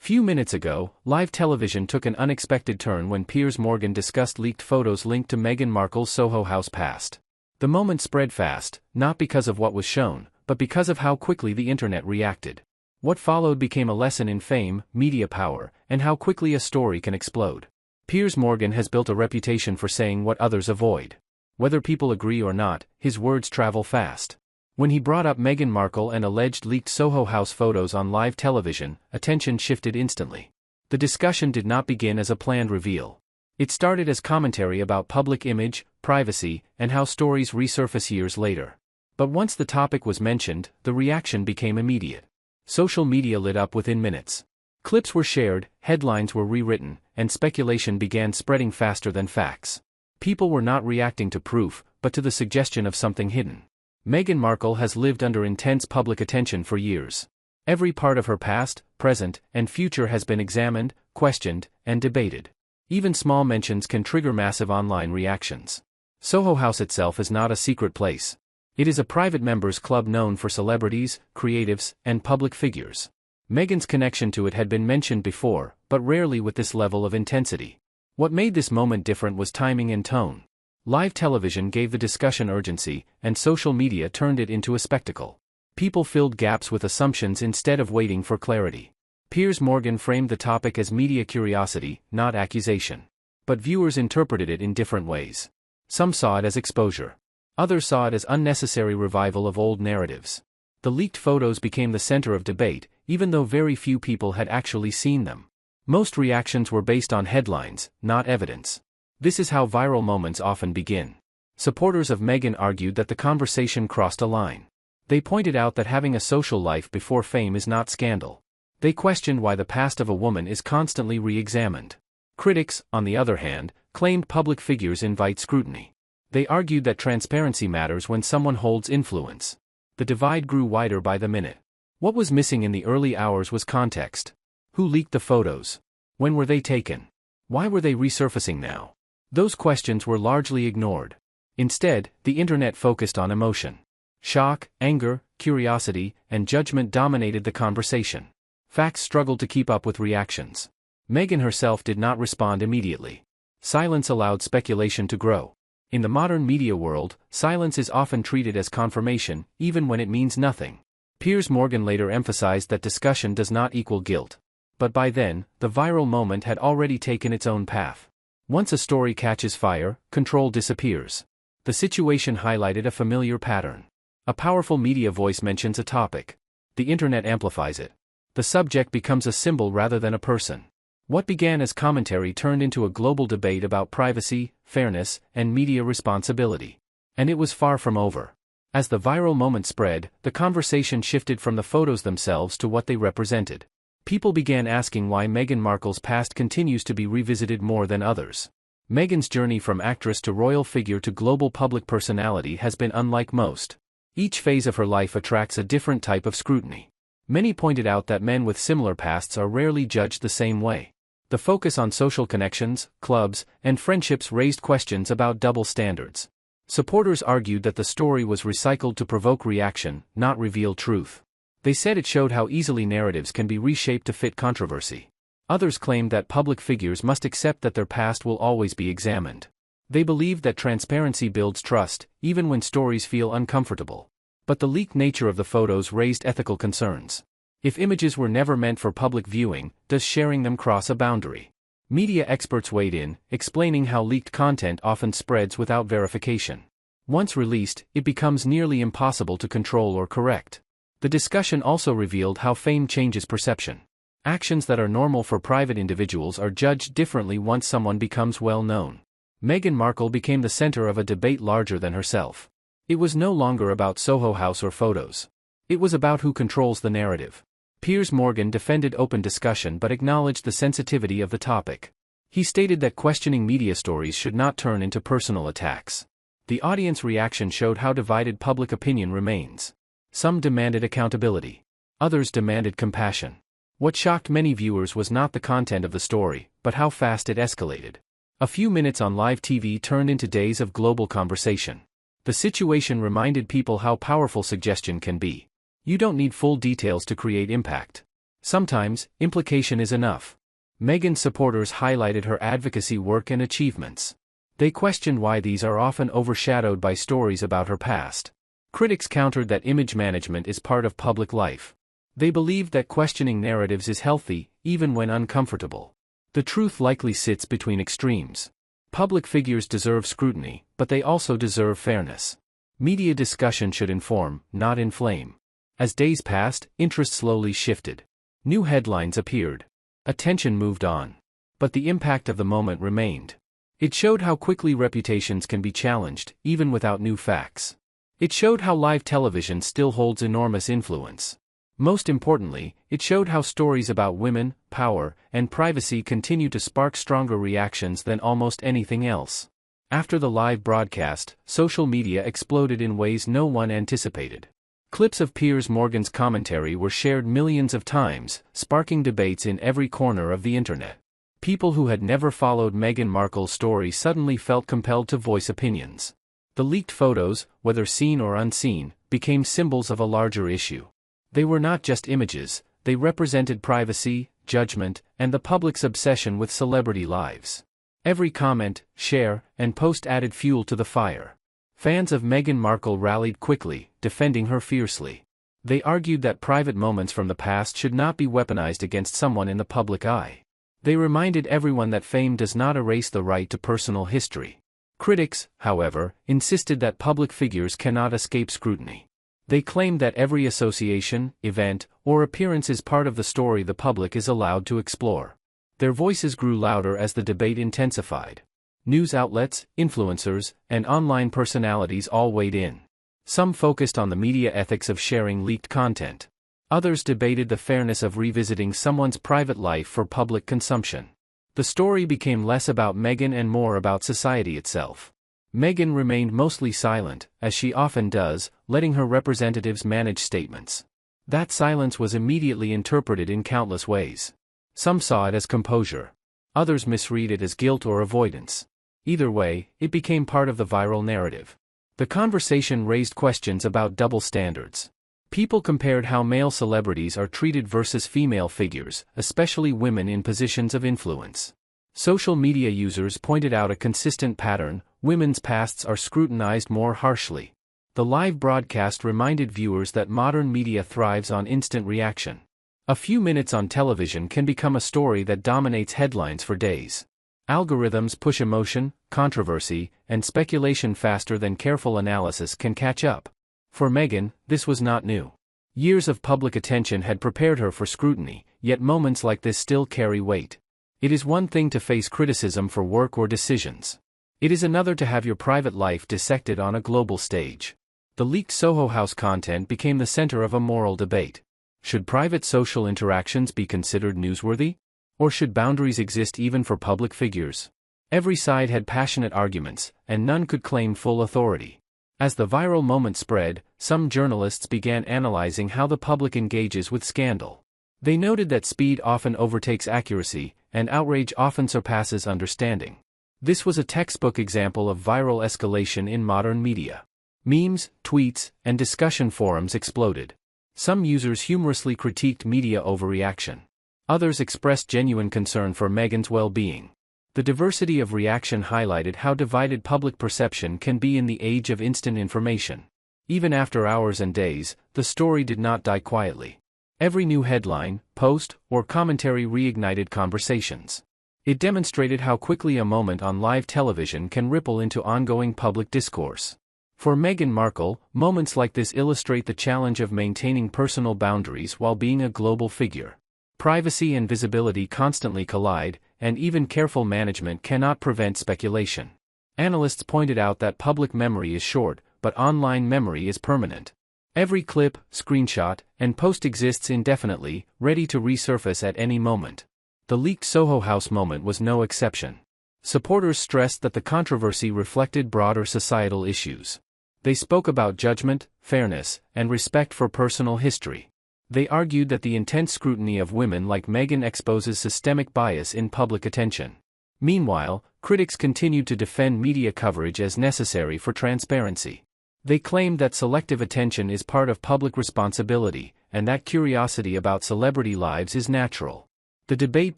Few minutes ago, live television took an unexpected turn when Piers Morgan discussed leaked photos linked to Meghan Markle's Soho House past. The moment spread fast, not because of what was shown, but because of how quickly the internet reacted. What followed became a lesson in fame, media power, and how quickly a story can explode. Piers Morgan has built a reputation for saying what others avoid. Whether people agree or not, his words travel fast. When he brought up Meghan Markle and alleged leaked Soho House photos on live television, attention shifted instantly. The discussion did not begin as a planned reveal. It started as commentary about public image, privacy, and how stories resurface years later. But once the topic was mentioned, the reaction became immediate. Social media lit up within minutes. Clips were shared, headlines were rewritten, and speculation began spreading faster than facts. People were not reacting to proof, but to the suggestion of something hidden. Meghan Markle has lived under intense public attention for years. Every part of her past, present, and future has been examined, questioned, and debated. Even small mentions can trigger massive online reactions. Soho House itself is not a secret place. It is a private members' club known for celebrities, creatives, and public figures. Meghan's connection to it had been mentioned before, but rarely with this level of intensity. What made this moment different was timing and tone. Live television gave the discussion urgency, and social media turned it into a spectacle. People filled gaps with assumptions instead of waiting for clarity. Piers Morgan framed the topic as media curiosity, not accusation. But viewers interpreted it in different ways. Some saw it as exposure. Others saw it as unnecessary revival of old narratives. The leaked photos became the center of debate, even though very few people had actually seen them. Most reactions were based on headlines, not evidence. This is how viral moments often begin. Supporters of Meghan argued that the conversation crossed a line. They pointed out that having a social life before fame is not scandal. They questioned why the past of a woman is constantly re-examined. Critics, on the other hand, claimed public figures invite scrutiny. They argued that transparency matters when someone holds influence. The divide grew wider by the minute. What was missing in the early hours was context. Who leaked the photos? When were they taken? Why were they resurfacing now? Those questions were largely ignored. Instead, the internet focused on emotion. Shock, anger, curiosity, and judgment dominated the conversation. Facts struggled to keep up with reactions. Meghan herself did not respond immediately. Silence allowed speculation to grow. In the modern media world, silence is often treated as confirmation, even when it means nothing. Piers Morgan later emphasized that discussion does not equal guilt. But by then, the viral moment had already taken its own path. Once a story catches fire, control disappears. The situation highlighted a familiar pattern. A powerful media voice mentions a topic. The internet amplifies it. The subject becomes a symbol rather than a person. What began as commentary turned into a global debate about privacy, fairness, and media responsibility. And it was far from over. As the viral moment spread, the conversation shifted from the photos themselves to what they represented. People began asking why Meghan Markle's past continues to be revisited more than others. Meghan's journey from actress to royal figure to global public personality has been unlike most. Each phase of her life attracts a different type of scrutiny. Many pointed out that men with similar pasts are rarely judged the same way. The focus on social connections, clubs, and friendships raised questions about double standards. Supporters argued that the story was recycled to provoke reaction, not reveal truth. They said it showed how easily narratives can be reshaped to fit controversy. Others claimed that public figures must accept that their past will always be examined. They believed that transparency builds trust, even when stories feel uncomfortable. But the leaked nature of the photos raised ethical concerns. If images were never meant for public viewing, does sharing them cross a boundary? Media experts weighed in, explaining how leaked content often spreads without verification. Once released, it becomes nearly impossible to control or correct. The discussion also revealed how fame changes perception. Actions that are normal for private individuals are judged differently once someone becomes well known. Meghan Markle became the center of a debate larger than herself. It was no longer about Soho House or photos. It was about who controls the narrative. Piers Morgan defended open discussion but acknowledged the sensitivity of the topic. He stated that questioning media stories should not turn into personal attacks. The audience reaction showed how divided public opinion remains. Some demanded accountability. Others demanded compassion. What shocked many viewers was not the content of the story, but how fast it escalated. A few minutes on live TV turned into days of global conversation. The situation reminded people how powerful suggestion can be. You don't need full details to create impact. Sometimes, implication is enough. Meghan's supporters highlighted her advocacy work and achievements. They questioned why these are often overshadowed by stories about her past. Critics countered that image management is part of public life. They believed that questioning narratives is healthy, even when uncomfortable. The truth likely sits between extremes. Public figures deserve scrutiny, but they also deserve fairness. Media discussion should inform, not inflame. As days passed, interest slowly shifted. New headlines appeared. Attention moved on. But the impact of the moment remained. It showed how quickly reputations can be challenged, even without new facts. It showed how live television still holds enormous influence. Most importantly, it showed how stories about women, power, and privacy continue to spark stronger reactions than almost anything else. After the live broadcast, social media exploded in ways no one anticipated. Clips of Piers Morgan's commentary were shared millions of times, sparking debates in every corner of the internet. People who had never followed Meghan Markle's story suddenly felt compelled to voice opinions. The leaked photos, whether seen or unseen, became symbols of a larger issue. They were not just images, they represented privacy, judgment, and the public's obsession with celebrity lives. Every comment, share, and post added fuel to the fire. Fans of Meghan Markle rallied quickly, defending her fiercely. They argued that private moments from the past should not be weaponized against someone in the public eye. They reminded everyone that fame does not erase the right to personal history. Critics, however, insisted that public figures cannot escape scrutiny. They claimed that every association, event, or appearance is part of the story the public is allowed to explore. Their voices grew louder as the debate intensified. News outlets, influencers, and online personalities all weighed in. Some focused on the media ethics of sharing leaked content. Others debated the fairness of revisiting someone's private life for public consumption. The story became less about Meghan and more about society itself. Meghan remained mostly silent, as she often does, letting her representatives manage statements. That silence was immediately interpreted in countless ways. Some saw it as composure. Others misread it as guilt or avoidance. Either way, it became part of the viral narrative. The conversation raised questions about double standards. People compared how male celebrities are treated versus female figures, especially women in positions of influence. Social media users pointed out a consistent pattern: women's pasts are scrutinized more harshly. The live broadcast reminded viewers that modern media thrives on instant reaction. A few minutes on television can become a story that dominates headlines for days. Algorithms push emotion, controversy, and speculation faster than careful analysis can catch up. For Meghan, this was not new. Years of public attention had prepared her for scrutiny, yet moments like this still carry weight. It is one thing to face criticism for work or decisions. It is another to have your private life dissected on a global stage. The leaked Soho House content became the center of a moral debate. Should private social interactions be considered newsworthy? Or should boundaries exist even for public figures? Every side had passionate arguments, and none could claim full authority. As the viral moment spread, some journalists began analyzing how the public engages with scandal. They noted that speed often overtakes accuracy, and outrage often surpasses understanding. This was a textbook example of viral escalation in modern media. Memes, tweets, and discussion forums exploded. Some users humorously critiqued media overreaction. Others expressed genuine concern for Meghan's well-being. The diversity of reaction highlighted how divided public perception can be in the age of instant information. Even after hours and days, the story did not die quietly. Every new headline, post, or commentary reignited conversations. It demonstrated how quickly a moment on live television can ripple into ongoing public discourse. For Meghan Markle, moments like this illustrate the challenge of maintaining personal boundaries while being a global figure. Privacy and visibility constantly collide, and even careful management cannot prevent speculation. Analysts pointed out that public memory is short, but online memory is permanent. Every clip, screenshot, and post exists indefinitely, ready to resurface at any moment. The leaked Soho House moment was no exception. Supporters stressed that the controversy reflected broader societal issues. They spoke about judgment, fairness, and respect for personal history. They argued that the intense scrutiny of women like Meghan exposes systemic bias in public attention. Meanwhile, critics continued to defend media coverage as necessary for transparency. They claimed that selective attention is part of public responsibility, and that curiosity about celebrity lives is natural. The debate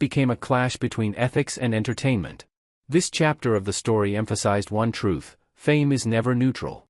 became a clash between ethics and entertainment. This chapter of the story emphasized one truth: fame is never neutral.